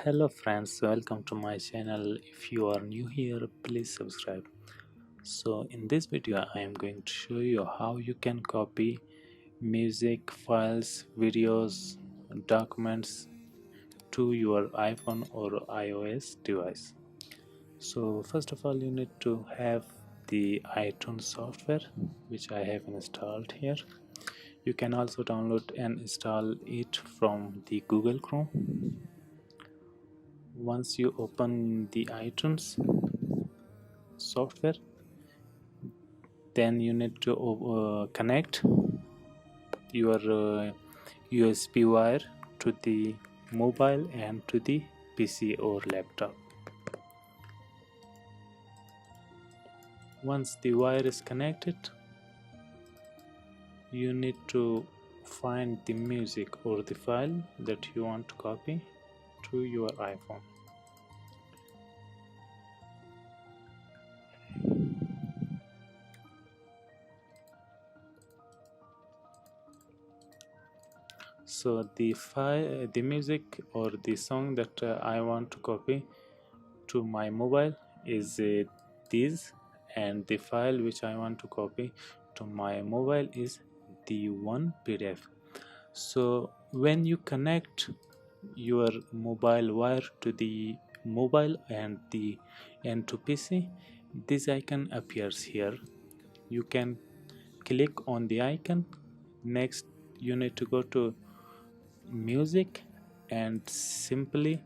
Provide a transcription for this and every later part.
Hello friends, welcome to my channel. If you are new here, please subscribe. So in this video I am going to show you how you can copy music files, videos, documents to your iPhone or iOS device. So first of all, you need to have the iTunes software, which I have installed here. You can also download and install it from the Google Chrome. Once you open the iTunes software, then you need to connect your USB wire to the mobile and to the PC or laptop. Once the wire is connected, you need to find the music or the file that you want to copy to your iPhone. So the music or the song that I want to copy to my mobile is this, and the file which I want to copy to my mobile is the one PDF. So when you connect your mobile wire to the mobile and to PC, this icon appears here. You can click on the icon. Next, you need to go to music, and simply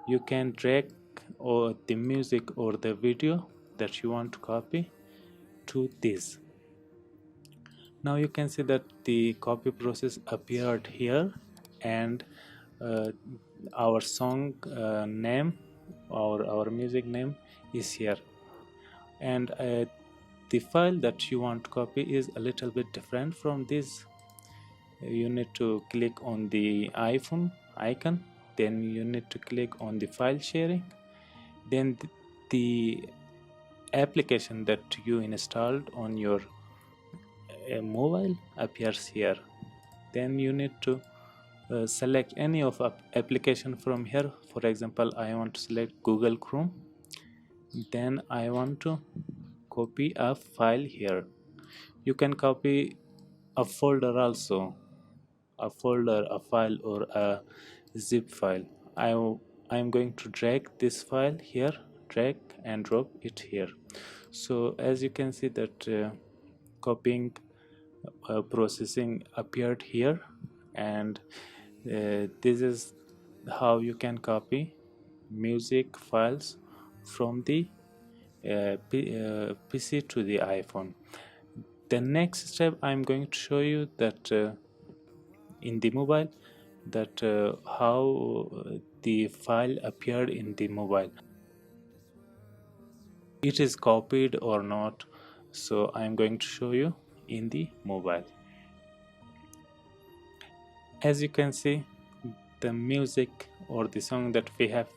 you can drag or the music or the video that you want to copy to this. Now you can see that the copy process appeared here, and uh, our song name or our music name is here, and the file that you want to copy is a little bit different from this. You need to click on the iPhone icon, then you need to click on the file sharing, then the application that you installed on your mobile appears here. Then you need to select any of application from here. For example, I want to select Google Chrome. Then I want to copy a file here. You can copy a folder also, a folder, a file, or a zip file. I'm going to drag this file here, drag and drop it here. So as you can see that copying processing appeared here, and this is how you can copy music files from the PC to the iPhone. The next step I'm going to show you that in the mobile, that how the file appeared in the mobile, it is copied or not. So I'm going to show you in the mobile. As you can see, the music or the song that we have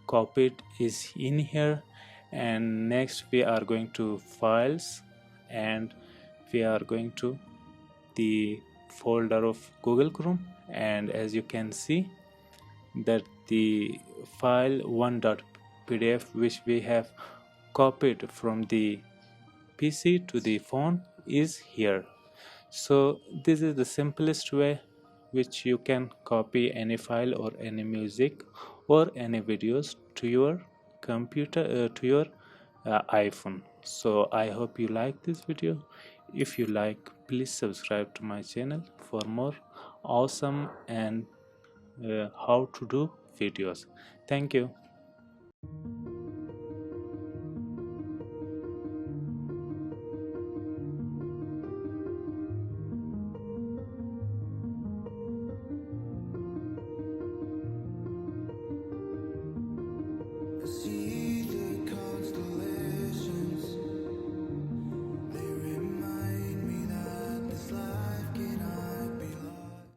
copied is in here, and next we are going to files, and we are going to the folder of Google Chrome, and as you can see that the file 1.pdf which we have copied from the PC to the phone is here. So this is the simplest way which you can copy any file or any music or any videos to your computer, to your iPhone. So I hope you like this video. If you like, please subscribe to my channel for more awesome and how to do videos. Thank you.